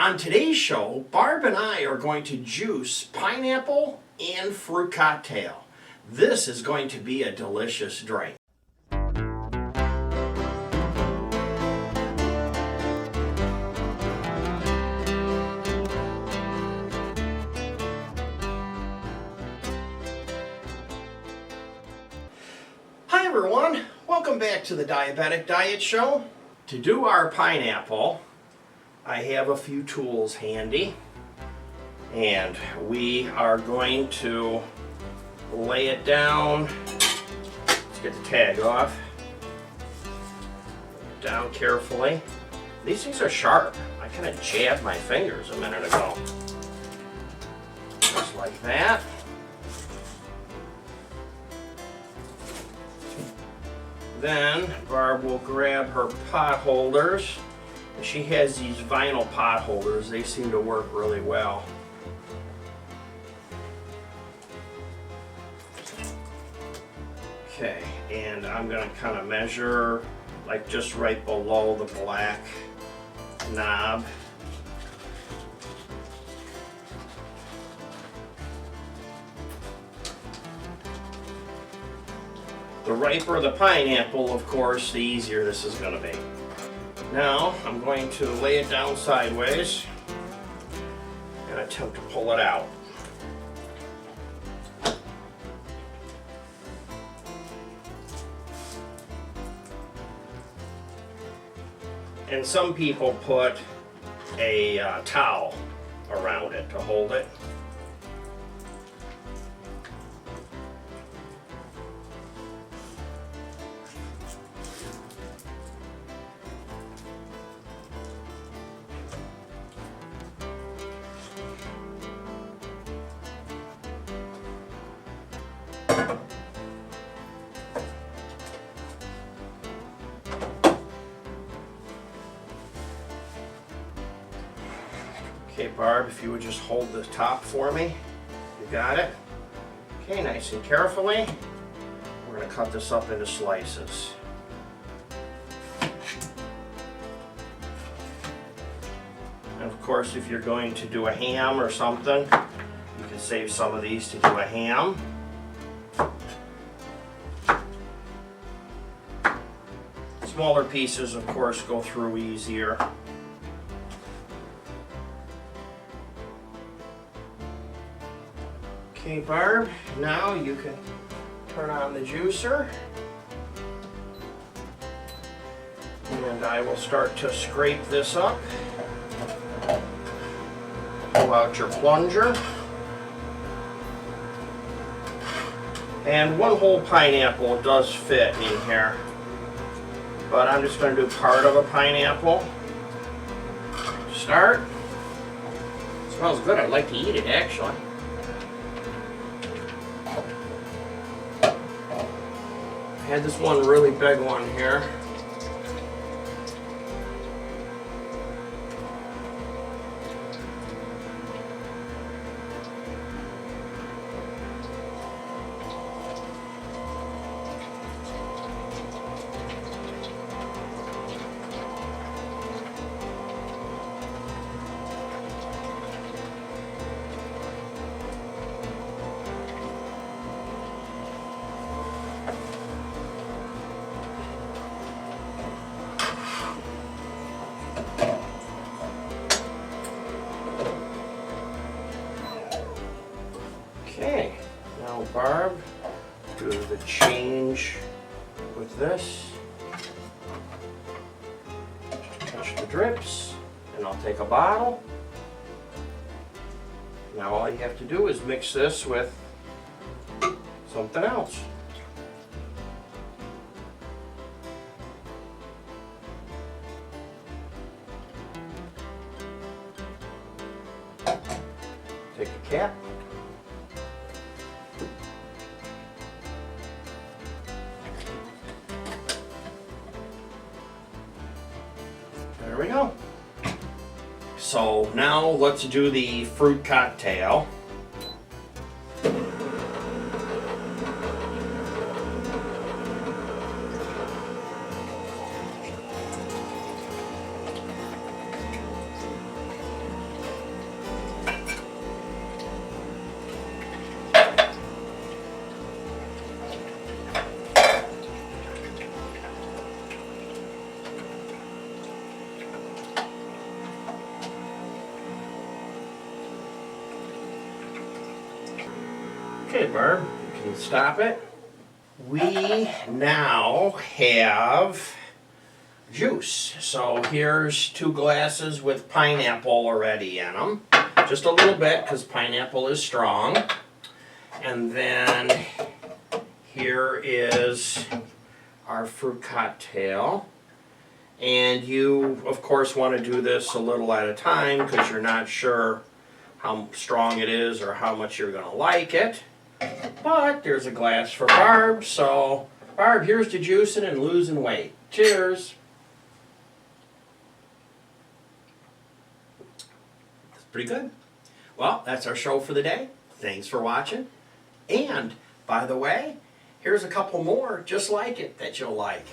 On today's show, Barb and I are going to juice pineapple and fruit cocktail. This is going to be a delicious drink. Hi everyone, welcome back to the Diabetic Diet Show. To do our pineapple, I have a few tools handy, and we are going to lay it down. Let's get the tag off. Down carefully. These things are sharp. I kind of jabbed my fingers a minute ago. Just like that. Then Barb will grab her pot holders. She has these vinyl pot holders. They seem to work really well. Okay, and I'm going to kind of measure like just right below the black knob. The riper the pineapple, of course, the easier this is going to be. Now I'm going to lay it down sideways and attempt to pull it out. And some people put a towel around it to hold it. Okay, Barb, if you would just hold the top for me. You got it? Okay, nice and carefully. We're going to cut this up into slices. And of course, if you're going to do a ham or something, you can save some of these to do a ham. Smaller pieces, of course, go through easier. Okay, Barb, now you can turn on the juicer. And I will start to scrape this up. Pull out your plunger. And one whole pineapple does fit in here. But I'm just going to do part of a pineapple. Start. It smells good. I'd like to eat it, actually. I had this one really big one here. Okay, now Barb, do the change with this. Touch the drips, and I'll take a bottle. Now all you have to do is mix this with something else. Take a cap. There we go. So now let's do the fruit cocktail. Okay, Barb, you can stop it. We now have juice. So here's 2 glasses with pineapple already in them. Just a little bit because pineapple is strong. And then here is our fruit cocktail. And you, of course, want to do this a little at a time because you're not sure how strong it is or how much you're going to like it. But there's a glass for Barb, so Barb, here's to juicing and losing weight. Cheers. That's pretty good. Well, that's our show for the day. Thanks for watching. And, by the way, here's a couple more just like it that you'll like.